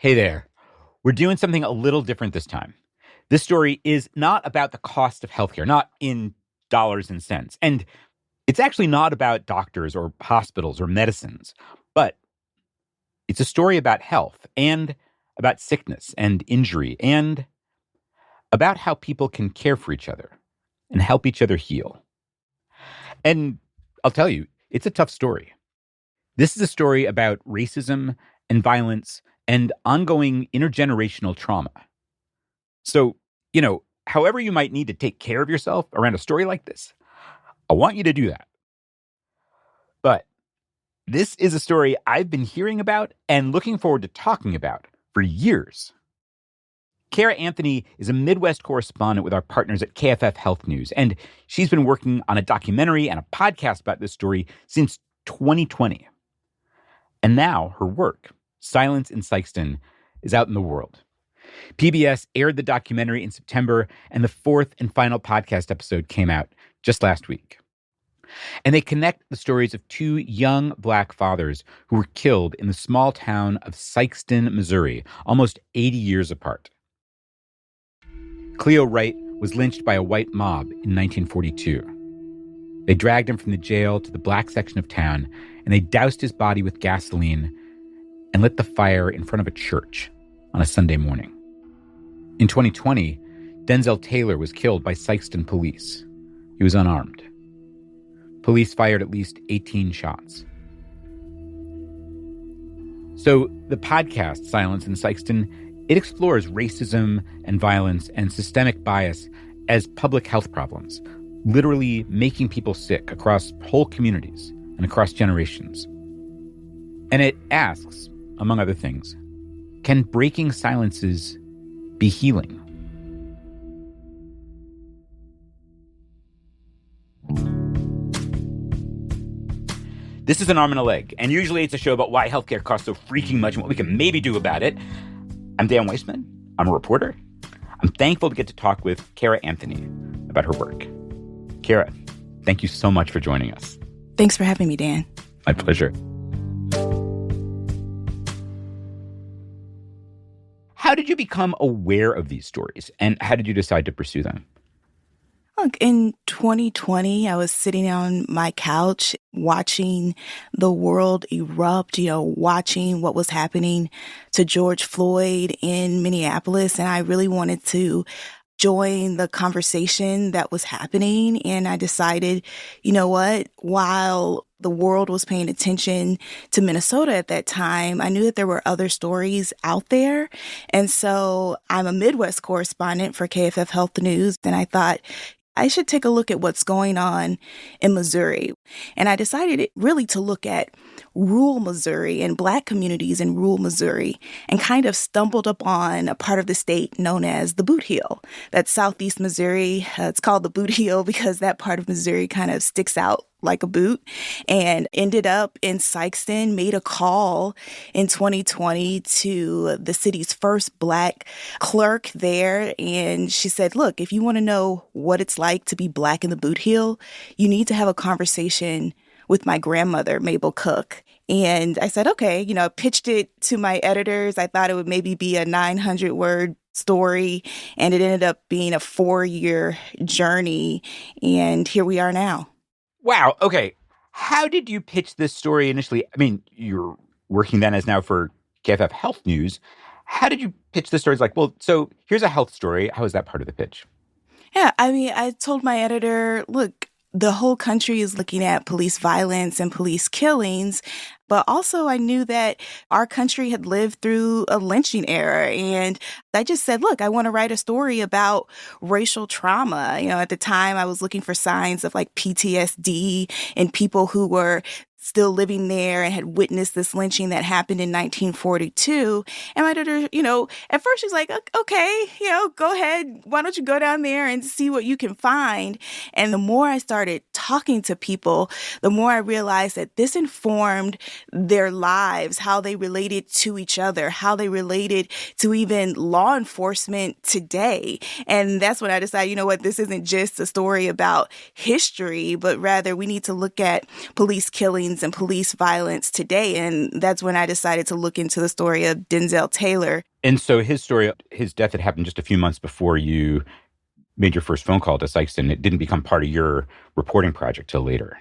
Hey there. We're doing something a little different this time. This story is not about the cost of healthcare, not in dollars and cents. And it's actually not about doctors or hospitals or medicines, but it's a story about health and about sickness and injury and about how people can care for each other and help each other heal. And I'll tell you, it's a tough story. This is a story about racism and violence and ongoing intergenerational trauma. So, however you might need to take care of yourself around a story like this, I want you to do that. But this is a story I've been hearing about and looking forward to talking about for years. Cara Anthony is a Midwest correspondent with our partners at KFF Health News, and she's been working on a documentary and a podcast about this story since 2020. And now her work, Silence in Sikeston, is out in the world. PBS aired the documentary in September, and the fourth and final podcast episode came out just last week. And they connect the stories of two young Black fathers who were killed in the small town of Sikeston, Missouri, almost 80 years apart. Cleo Wright was lynched by a white mob in 1942. They dragged him from the jail to the Black section of town, and they doused his body with gasoline and lit the fire in front of a church on a Sunday morning. In 2020, Denzel Taylor was killed by Sikeston police. He was unarmed. Police fired at least 18 shots. So the podcast, Silence in Sikeston, it explores racism and violence and systemic bias as public health problems, literally making people sick across whole communities and across generations. And it asks, among other things, can breaking silences be healing? This is An Arm and a Leg, and usually it's a show about why healthcare costs so freaking much and what we can maybe do about it. I'm Dan Weissman. I'm a reporter. I'm thankful to get to talk with Cara Anthony about her work. Cara, thank you so much for joining us. Thanks for having me, Dan. My pleasure. How did you become aware of these stories, and how did you decide to pursue them? Look, in 2020, I was sitting on my couch watching the world erupt, watching what was happening to George Floyd in Minneapolis. And I really wanted to join the conversation that was happening. And I decided, you know what, while the world was paying attention to Minnesota at that time, I knew that there were other stories out there. And so I'm a Midwest correspondent for KFF Health News. And I thought, I should take a look at what's going on in Missouri. And I decided really to look at rural Missouri and Black communities in rural Missouri and kind of stumbled upon a part of the state known as the Boot Heel. That's southeast Missouri. It's called the Boot Heel because that part of Missouri kind of sticks out like a boot, and ended up in Sikeston, made a call in 2020 to the city's first Black clerk there. And she said, look, if you want to know what it's like to be Black in the Boot Heel, you need to have a conversation with my grandmother, Mabel Cook. And I said, okay, pitched it to my editors. I thought it would maybe be a 900-word story, and it ended up being a 4-year journey. And here we are now. Wow. Okay. How did you pitch this story initially? I mean, you're working then as now for KFF Health News. How did you pitch the story? It's like, well, so here's a health story. How was that part of the pitch? Yeah. I told my editor, look, the whole country is looking at police violence and police killings. But also I knew that our country had lived through a lynching era. And I just said, look, I want to write a story about racial trauma. At the time I was looking for signs of like PTSD in people who were still living there and had witnessed this lynching that happened in 1942. And my editor, at first she's like, okay, go ahead. Why don't you go down there and see what you can find? And the more I started talking to people, the more I realized that this informed their lives, how they related to each other, how they related to even law enforcement today. And that's when I decided, this isn't just a story about history, but rather we need to look at police killings killings and police violence today. And that's when I decided to look into the story of Denzel Taylor. And so his story, his death had happened just a few months before you made your first phone call to Sykeston. It didn't become part of your reporting project till later.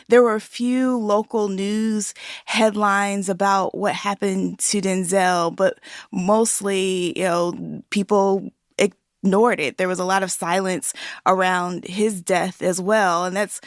There were a few local news headlines about what happened to Denzel, but mostly, people ignored it. There was a lot of silence around his death as well. And that's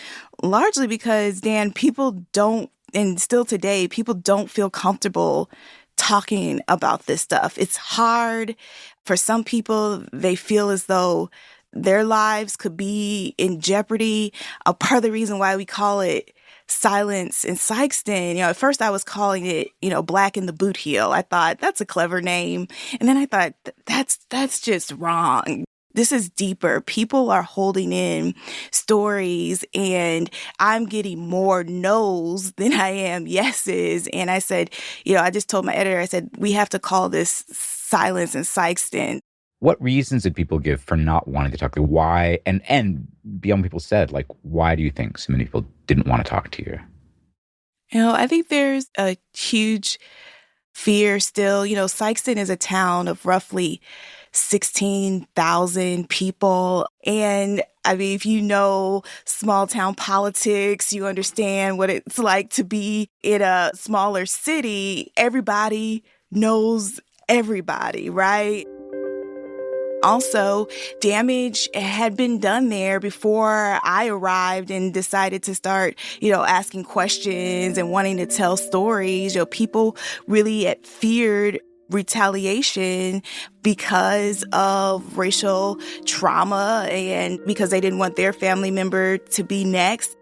largely because, Dan, people don't, and still today, people don't feel comfortable talking about this stuff. It's hard. For some people, they feel as though their lives could be in jeopardy. A part of the reason why we call it Silence in Sykeston, at first I was calling it, Black in the Boot Heel. I thought that's a clever name. And then I thought that's just wrong. This is deeper. People are holding in stories, and I'm getting more no's than I am yeses. And I said, I just told my editor, I said, we have to call this Silence in Sykeston. What reasons did people give for not wanting to talk? Like why? And beyond what people said, like, why do you think so many people didn't want to talk to you? I think there's a huge fear still. Sykeston is a town of roughly 16,000 people. And I mean, if you know small town politics, you understand what it's like to be in a smaller city. Everybody knows everybody, right? Also, damage had been done there before I arrived and decided to start, asking questions and wanting to tell stories. People really feared retaliation because of racial trauma and because they didn't want their family member to be next.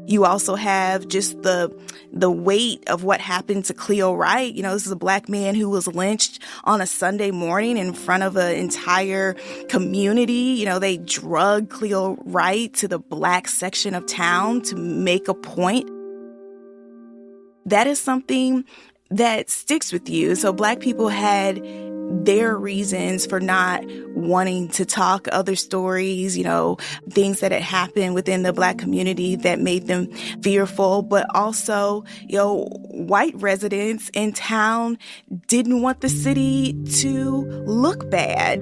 You also have just the weight of what happened to Cleo Wright. This is a Black man who was lynched on a Sunday morning in front of an entire community. They drug Cleo Wright to the Black section of town to make a point. That is something that sticks with you. So Black people had their reasons for not wanting to talk, other stories, things that had happened within the Black community that made them fearful. But also, white residents in town didn't want the city to look bad.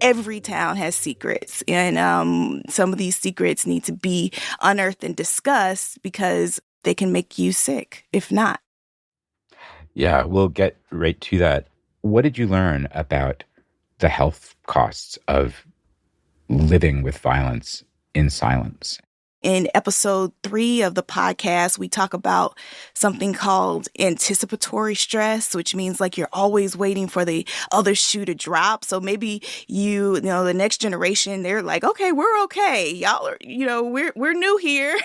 Every town has secrets, and some of these secrets need to be unearthed and discussed because they can make you sick if not. Yeah, we'll get right to that. What did you learn about the health costs of living with violence in silence? In episode 3 of the podcast, we talk about something called anticipatory stress, which means like you're always waiting for the other shoe to drop. So maybe the next generation, they're like, okay, we're okay. Y'all are, we're new here.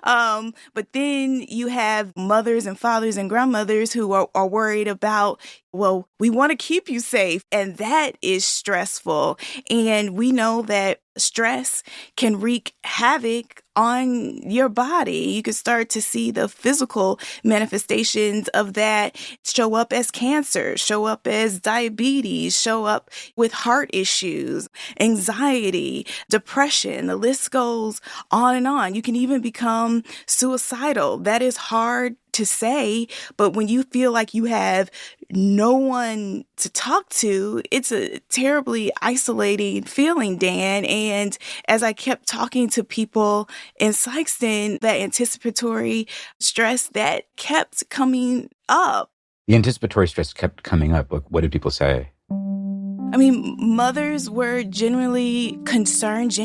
But then you have mothers and fathers and grandmothers who are worried about, well, we want to keep you safe. And that is stressful. And we know that stress can wreak havoc on your body. You can start to see the physical manifestations of that show up as cancer, show up as diabetes, show up with heart issues, anxiety, depression. The list goes on and on. You can even become suicidal. That is hard to say, but when you feel like you have no one to talk to, it's a terribly isolating feeling, Dan. And as I kept talking to people in Sykeston, that anticipatory stress that kept coming up. The anticipatory stress kept coming up. What did people say? I mean, mothers were genuinely concerned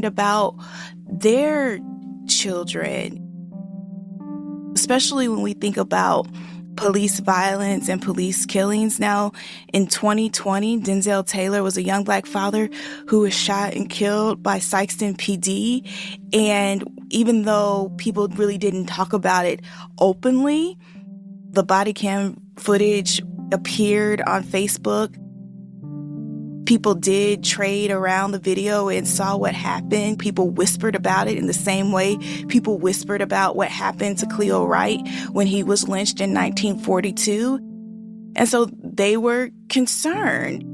about their children, especially when we think about police violence and police killings. Now, in 2020, Denzel Taylor was a young Black father who was shot and killed by Sykeston PD. And even though people really didn't talk about it openly, the body cam footage appeared on Facebook. People did trade around the video and saw what happened. People whispered about it in the same way people whispered about what happened to Cleo Wright when he was lynched in 1942. And so they were concerned.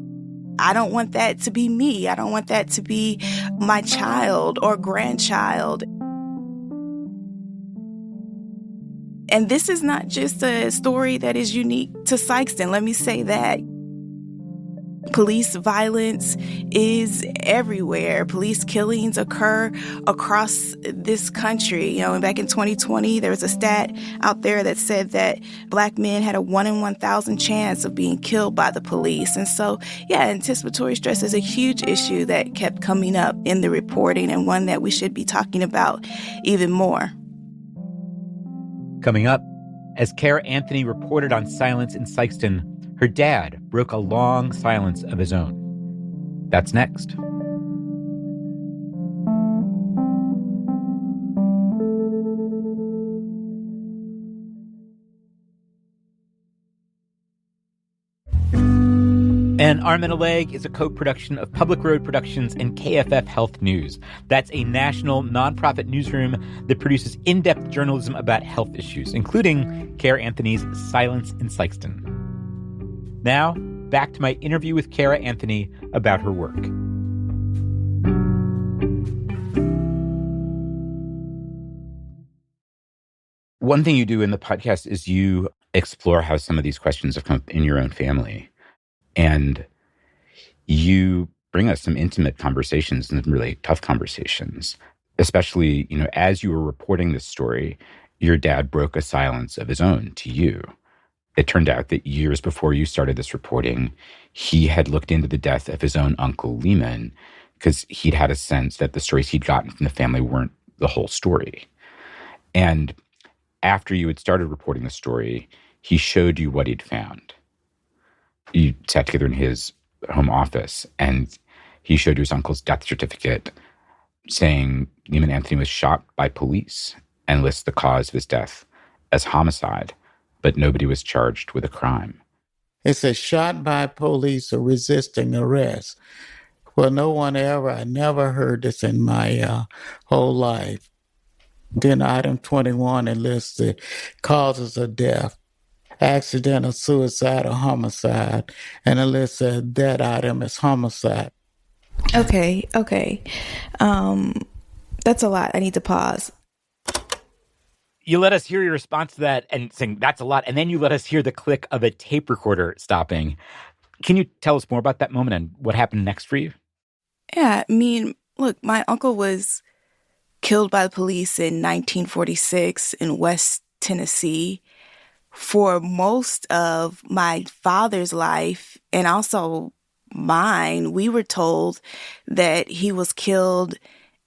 I don't want that to be me. I don't want that to be my child or grandchild. And this is not just a story that is unique to Sikeston. Let me say that. Police violence is everywhere. Police killings occur across this country. Back in 2020, there was a stat out there that said that Black men had a 1 in 1,000 chance of being killed by the police. And so, anticipatory stress is a huge issue that kept coming up in the reporting, and one that we should be talking about even more. Coming up, as Cara Anthony reported on silence in Sikeston, her dad broke a long silence of his own. That's next. An Arm and a Leg is a co-production of Public Road Productions and KFF Health News. That's a national nonprofit newsroom that produces in-depth journalism about health issues, including Cara Anthony's Silence in Sikeston. Now, back to my interview with Cara Anthony about her work. One thing you do in the podcast is you explore how some of these questions have come up in your own family. And you bring us some intimate conversations and really tough conversations, especially, as you were reporting this story, your dad broke a silence of his own to you. It turned out that years before you started this reporting, he had looked into the death of his own uncle, Lehman, because he'd had a sense that the stories he'd gotten from the family weren't the whole story. And after you had started reporting the story, he showed you what he'd found. You sat together in his home office, and he showed you his uncle's death certificate saying Lehman Anthony was shot by police and lists the cause of his death as homicide, but nobody was charged with a crime. It says shot by police or resisting arrest. Well, I never heard this in my whole life. Then item 21, it lists the causes of death: accidental, suicide, or homicide. And it lists that item as homicide. Okay. That's a lot. I need to pause. You let us hear your response to that and saying, that's a lot. And then you let us hear the click of a tape recorder stopping. Can you tell us more about that moment and what happened next for you? Yeah, look, my uncle was killed by the police in 1946 in West Tennessee. For most of my father's life, and also mine, we were told that he was killed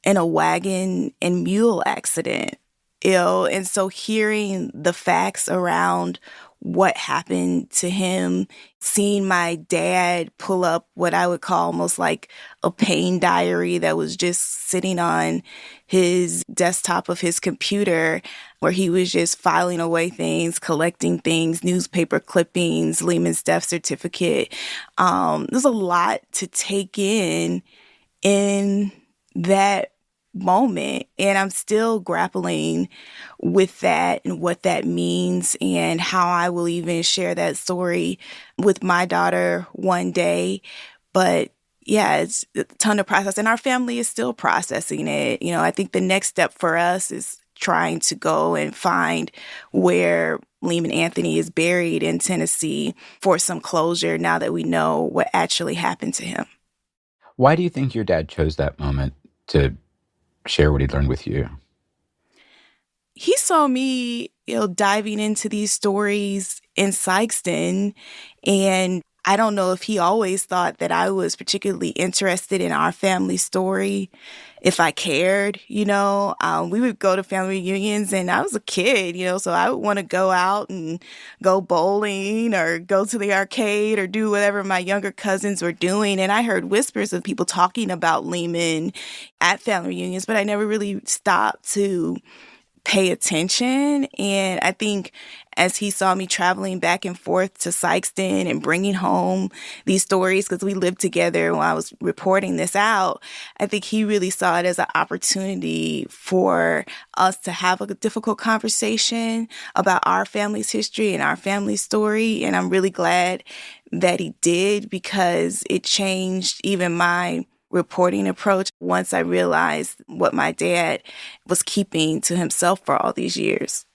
in a wagon and mule accident. And so hearing the facts around what happened to him, seeing my dad pull up what I would call almost like a pain diary that was just sitting on his desktop of his computer, where he was just filing away things, collecting things, newspaper clippings, Lehman's death certificate. There's a lot to take in that moment, and I'm still grappling with that and what that means and how I will even share that story with my daughter one day. But it's a ton of process, and our family is still processing it. I think the next step for us is trying to go and find where Lehman Anthony is buried in Tennessee for some closure now that we know what actually happened to him. Why do you think your dad chose that moment to share what he'd learned with you? He saw me, diving into these stories in Sikeston, and I don't know if he always thought that I was particularly interested in our family story, if I cared. We would go to family reunions, and I was a kid, so I would want to go out and go bowling or go to the arcade or do whatever my younger cousins were doing. And I heard whispers of people talking about Lehman at family reunions, but I never really stopped to pay attention. And I think as he saw me traveling back and forth to Sikeston and bringing home these stories, because we lived together when I was reporting this out, I think he really saw it as an opportunity for us to have a difficult conversation about our family's history and our family's story. And I'm really glad that he did, because it changed even my reporting approach once I realized what my dad was keeping to himself for all these years.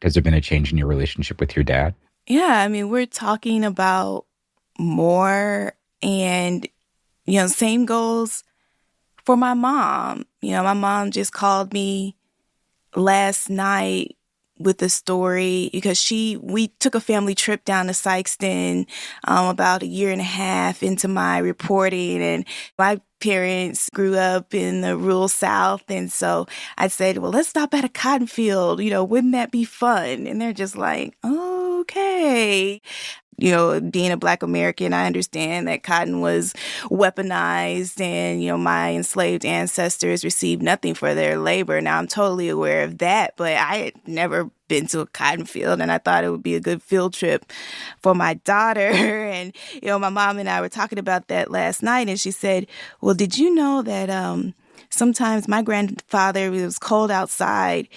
Has there been a change in your relationship with your dad? Yeah, I mean, we're talking about more, and, same goes for my mom. My mom just called me last night with the story because we took a family trip down to Sykeston about a year and a half into my reporting, and my parents grew up in the rural South, and so I said, well, let's stop at a cotton field, wouldn't that be fun? And they're just like, okay. Being a Black American, I understand that cotton was weaponized and, my enslaved ancestors received nothing for their labor. Now, I'm totally aware of that, but I had never been to a cotton field, and I thought it would be a good field trip for my daughter. And, my mom and I were talking about that last night, and she said, well, did you know that sometimes my grandfather, it was cold outside,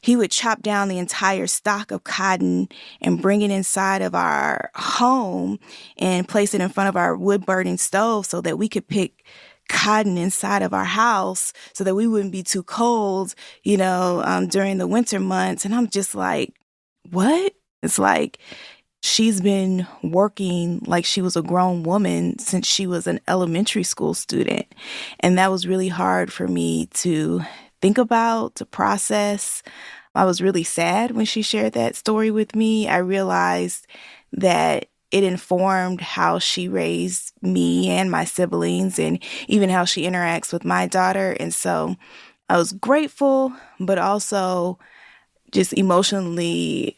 he would chop down the entire stalk of cotton and bring it inside of our home and place it in front of our wood-burning stove so that we could pick cotton inside of our house so that we wouldn't be too cold, during the winter months. And I'm just like, what? It's like she's been working like she was a grown woman since she was an elementary school student. And that was really hard for me to think about, to process. I was really sad when she shared that story with me. I realized that it informed how she raised me and my siblings and even how she interacts with my daughter. And so I was grateful, but also just emotionally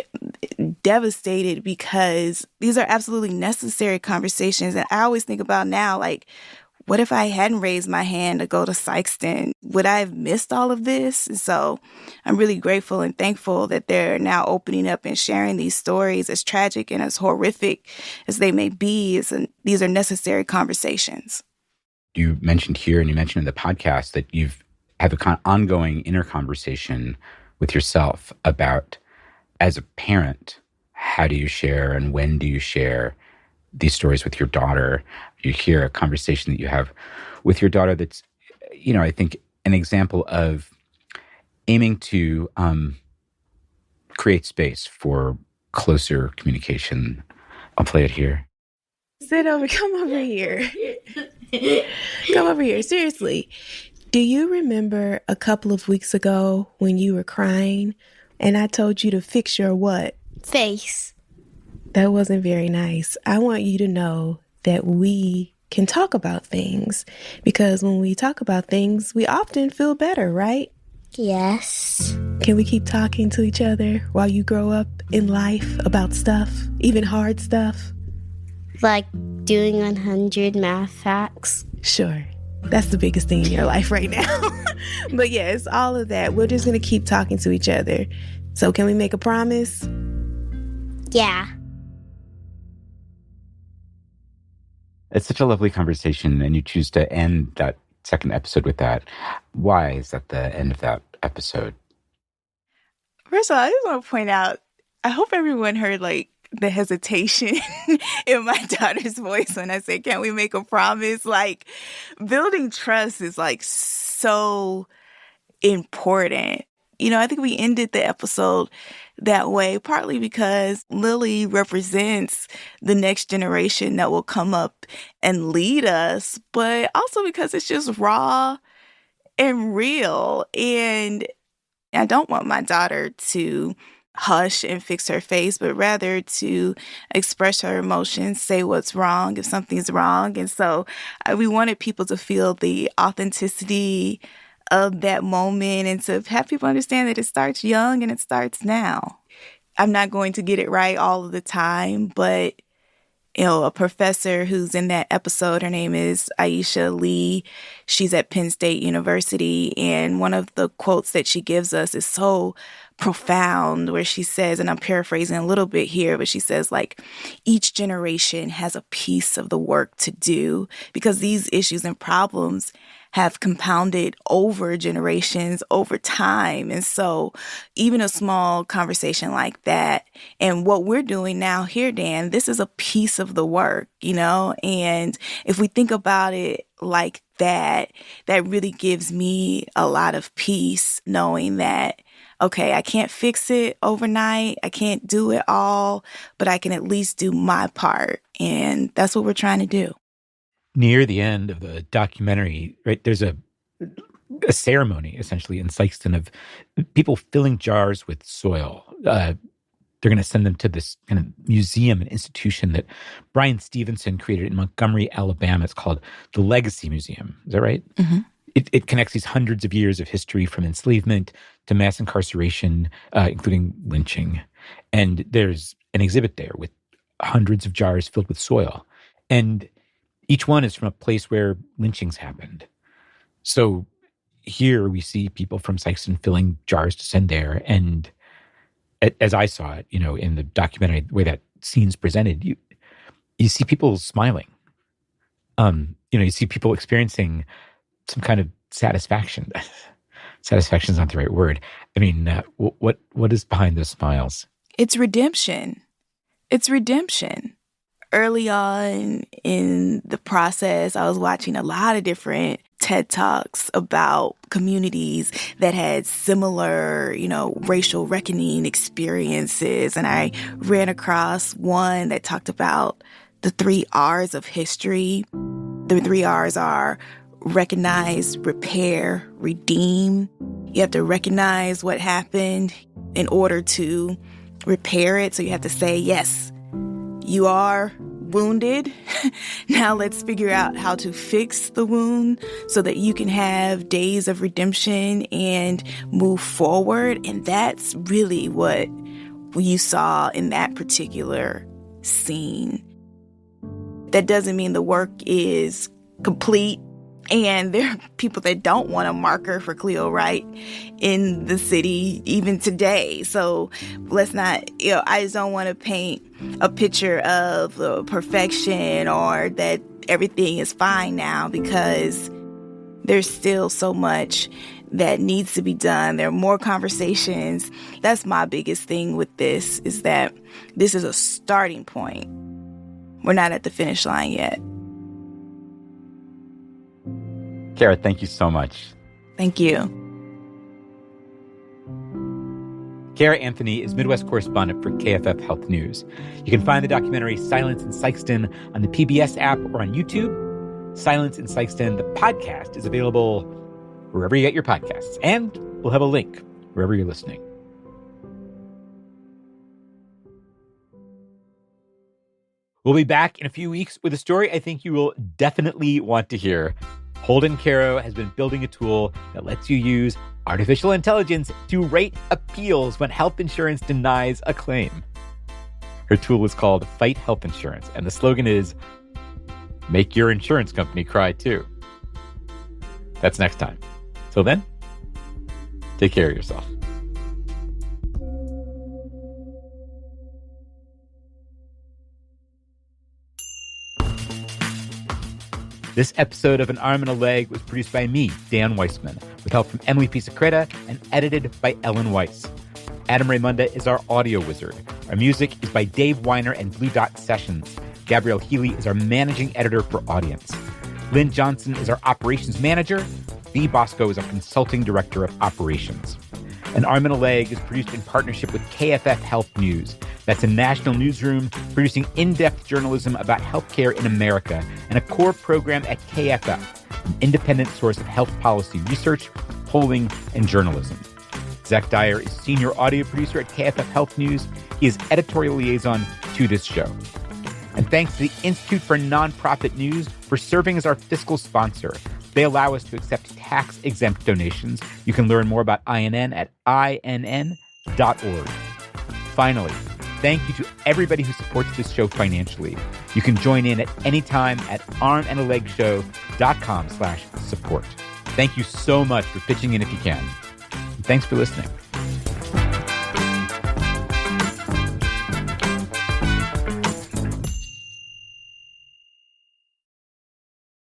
devastated because these are absolutely necessary conversations. And I always think about now, like, what if I hadn't raised my hand to go to Sykeston? Would I have missed all of this? And so I'm really grateful and thankful that they're now opening up and sharing these stories, as tragic and as horrific as they may be. These are necessary conversations. You mentioned here and you mentioned in the podcast that you've have an ongoing inner conversation with yourself about, as a parent, how do you share and when do you share these stories with your daughter? You hear a conversation that you have with your daughter that's, I think an example of aiming to create space for closer communication. I'll play it here. Come over here. Come over here. Seriously. Do you remember a couple of weeks ago when you were crying and I told you to fix your what? Face. That wasn't very nice. I want you to know that we can talk about things because when we talk about things, we often feel better, right? Yes. Can we keep talking to each other while you grow up in life about stuff, even hard stuff? Like doing 100 math facts? Sure. That's the biggest thing in your life right now. But yes, all of that. We're just going to keep talking to each other. So can we make a promise? Yeah. It's such a lovely conversation, and you choose to end that second episode with that. Why is that the end of that episode? First of all, I just want to point out, I hope everyone heard the hesitation in my daughter's voice when I said, can we make a promise? Like, building trust is so important. I think we ended the episode that way, partly because Lily represents the next generation that will come up and lead us, but also because it's just raw and real. And I don't want my daughter to hush and fix her face, but rather to express her emotions, say what's wrong if something's wrong. And so we wanted people to feel the authenticity of that moment and to have people understand that it starts young and it starts now. I'm not going to get it right all of the time, but a professor who's in that episode, her name is Aisha Lee. She's at Penn State University. And one of the quotes that she gives us is so profound, where she says, and I'm paraphrasing a little bit here, but she says, each generation has a piece of the work to do because these issues and problems have compounded over generations, over time. And so even a small conversation like that and what we're doing now here, Dan, this is a piece of the work, and if we think about it like that, that really gives me a lot of peace knowing that, okay, I can't fix it overnight. I can't do it all, but I can at least do my part. And that's what we're trying to do. Near the end of the documentary, right, there's a ceremony essentially in Sikeston of people filling jars with soil. They're going to send them to this kind of museum and institution that Brian Stevenson created in Montgomery, Alabama. It's called the Legacy Museum. Is that right? Mm-hmm. It connects these hundreds of years of history from enslavement to mass incarceration, including lynching. And there's an exhibit there with hundreds of jars filled with soil. And each one is from a place where lynchings happened. So here we see people from Sikeston filling jars to send there. And as I saw it, in the documentary, the way that scene's presented, you see people smiling. You see people experiencing some kind of satisfaction. Satisfaction is not the right word. I mean, what is behind those smiles? It's redemption. It's redemption. Early on in the process, I was watching a lot of different TED Talks about communities that had similar, racial reckoning experiences. And I ran across one that talked about the 3 R's of history. The 3 R's are recognize, repair, redeem. You have to recognize what happened in order to repair it. So you have to say, yes, you are wounded. Now let's figure out how to fix the wound so that you can have days of redemption and move forward. And that's really what you saw in that particular scene. That doesn't mean the work is complete. And there are people that don't want a marker for Cleo Wright in the city even today. So let's not, I just don't want to paint a picture of perfection or that everything is fine now, because there's still so much that needs to be done. There are more conversations. That's my biggest thing with this, is that this is a starting point. We're not at the finish line yet. Cara, thank you so much. Thank you. Cara Anthony is Midwest correspondent for KFF Health News. You can find the documentary Silence in Sikeston on the PBS app or on YouTube. Silence in Sikeston, the podcast, is available wherever you get your podcasts. And we'll have a link wherever you're listening. We'll be back in a few weeks with a story I think you will definitely want to hear. Holden Caro has been building a tool that lets you use artificial intelligence to rate appeals when health insurance denies a claim. Her tool is called Fight Health Insurance, and the slogan is, make your insurance company cry too. That's next time. Till then, take care of yourself. This episode of An Arm and a Leg was produced by me, Dan Weissman, with help from Emily Pisacreta and edited by Ellen Weiss. Adam Raymunda is our audio wizard. Our music is by Dave Weiner and Blue Dot Sessions. Gabrielle Healy is our managing editor for audience. Lynn Johnson is our operations manager. Lee Bosco is our consulting director of operations. An Arm and a Leg is produced in partnership with KFF Health News. That's a national newsroom producing in-depth journalism about healthcare in America and a core program at KFF, an independent source of health policy research, polling, and journalism. Zach Dyer is senior audio producer at KFF Health News. He is editorial liaison to this show. And thanks to the Institute for Nonprofit News for serving as our fiscal sponsor. They allow us to accept tax-exempt donations. You can learn more about INN at inn.org. Finally, thank you to everybody who supports this show financially. You can join in at any time at armandalegshow.com/support. Thank you so much for pitching in if you can. And thanks for listening.